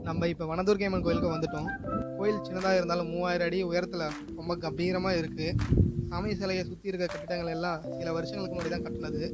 நம்ம இப்போ வனதுர்க்கை அம்மன் கோயிலுக்கு வந்துட்டோம். கோயில் சின்னதாக இருந்தாலும் 3000 அடி உயரத்தில் ரொம்ப கம்பீரமாக இருக்குது. சாமி சிலையை சுற்றி இருக்க கட்டிடங்கள் எல்லாம் சில வருஷங்களுக்கு முன்னாடி தான் கட்டினது.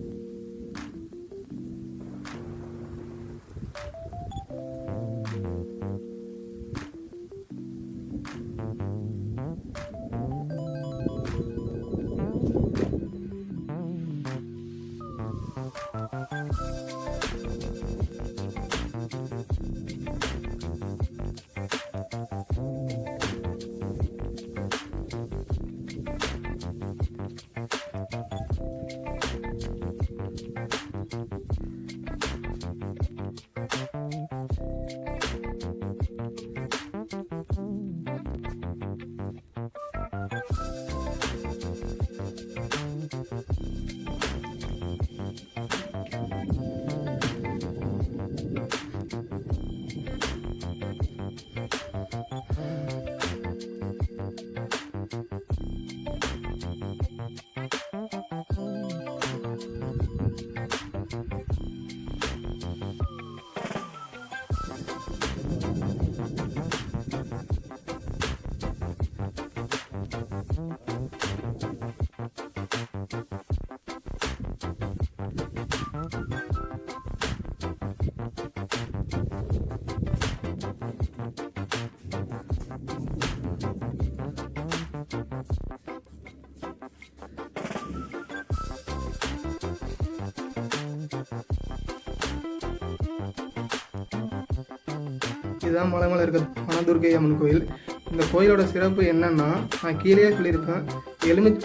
இதுதான் மலை மேலே இருக்க வனதுர்க்கை அம்மன் கோயில். இந்த கோயிலோட சிறப்பு என்னன்னா, நான் கீழே சொல்லியிருப்பேன்,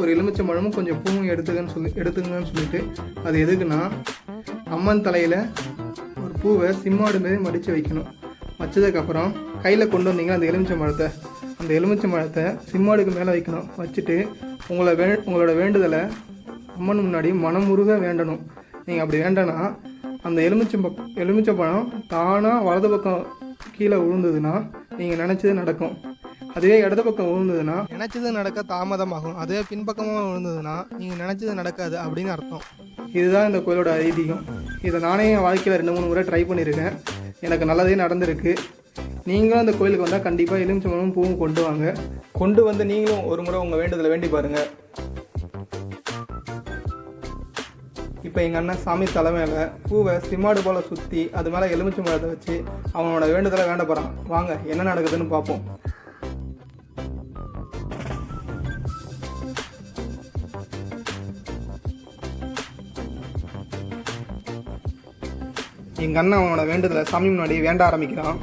ஒரு எலுமிச்சை பழமும் கொஞ்சம் பூவும் எடுத்துங்கன்னு சொல்லிட்டு. அது எதுக்குன்னா, அம்மன் தலையில் ஒரு பூவை சிம்மாடு மாரி மடித்து வைக்கணும். வச்சதுக்கப்புறம் கையில் கொண்டு வந்தீங்கன்னா அந்த எலுமிச்சை பழத்தை சிம்மாடுக்கு மேலே வைக்கணும். வச்சுட்டு உங்களோட வேண்டுதலை அம்மன் முன்னாடி மனமுருக வேண்டணும். நீங்கள் அப்படி வேண்டனா அந்த எலுமிச்சை பழம் தானாக வலது பக்கம் கீழே விழுந்ததுன்னா நீங்கள் நினச்சது நடக்கும். அதுவே இடது பக்கம் விழுந்ததுன்னா நினச்சது நடக்க தாமதமாகும். அதுவே பின்பக்கமாக விழுந்ததுன்னா நீங்கள் நினச்சது நடக்காது அப்படின்னு அர்த்தம். இதுதான் இந்த கோயிலோட ஐதீகம். இதை நானே என் வாழ்க்கையில் 2-3 முறை ட்ரை பண்ணியிருக்கேன். எனக்கு நல்லதே நடந்திருக்கு. நீங்களும் அந்த கோயிலுக்கு வந்தால் கண்டிப்பாக எலுமிச்சம்பழமும் பூவும் கொண்டு வந்து நீங்களும் ஒரு முறை உங்கள் வேண்டுதலை வேண்டி பாருங்கள். இப்போ எங்கள் அண்ணன் சாமி தலைமையில் பூவை சிம்மாடு போல் சுற்றி அது மேலே எலுமிச்சை பழத்தை வச்சு அவனோட வேண்டுதலை வேண்ட போகிறான். வாங்க என்ன நடக்குதுன்னு பார்ப்போம். எங்கள் அண்ணன் அவனோட வேண்டுதலை சாமி முன்னாடி வேண்ட ஆரம்பிக்கிறான்.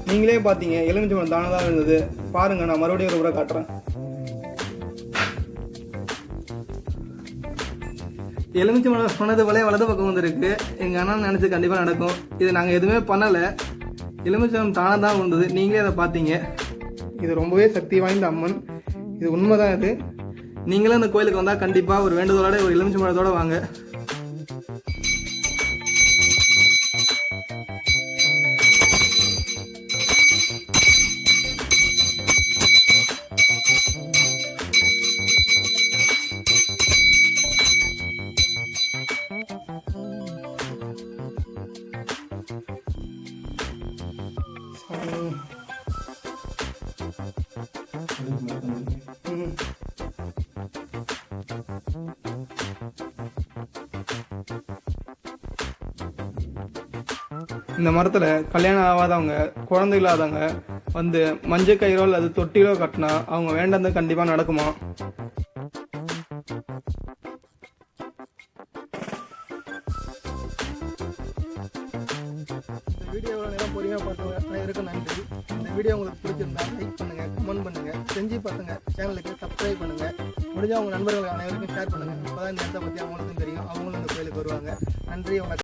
நீங்களே பார்த்தீங்க, எலுமிச்சை பழம் தானதாக இருந்தது. பாருங்க, நான் மறுபடியும் ஒரு முறை காட்டுறேன். எலுமிச்சை பழம் சொன்னது போல வலது பக்கம் வந்துருக்கு. எங்கள் அண்ணன் நினச்சி கண்டிப்பாக நடக்கும். இது நாங்கள் எதுவுமே பண்ணலை. எலுமிச்சை பழம் தானாக தான் இருந்தது. நீங்களே அதை பார்த்தீங்க. இது ரொம்பவே சக்தி வாய்ந்த அம்மன். இது உண்மைதான். இது நீங்களும் இந்த கோயிலுக்கு வந்தால் கண்டிப்பாக ஒரு வேண்டுதலோட ஒரு எலுமிச்சை பழத்தோடு வாங்க. இந்த மரத்தில் கல்யாணம் ஆகாதவங்க, குழந்தை இல்லாதவங்க வந்து மஞ்சள் கயிறோ அல்லது தொட்டிலோ கட்டினா அவங்க வேண்டது கண்டிப்பாக நடக்குமா. இந்த வீடியோவில் நேரம் பொறுமையாக பார்த்தவங்க அனைவருக்கும் நன்றி. இந்த வீடியோ உங்களுக்கு பிடிச்சிருந்தா லைக் பண்ணுங்கள், கமெண்ட் பண்ணுங்கள், செஞ்சு பசங்க சேனலுக்கு சப்ஸ்கிரைப் பண்ணுங்கள். முடிஞ்சால் உங்கள் நண்பர்கள் அனைவருக்கும் ஷேர் பண்ணுங்கள். அப்போ தான் இந்த இடத்தை பற்றி அவங்களுக்கும் தெரியும், அவங்களும் இந்த கோயிலுக்கு வருவாங்க. நன்றி, வணக்கம்.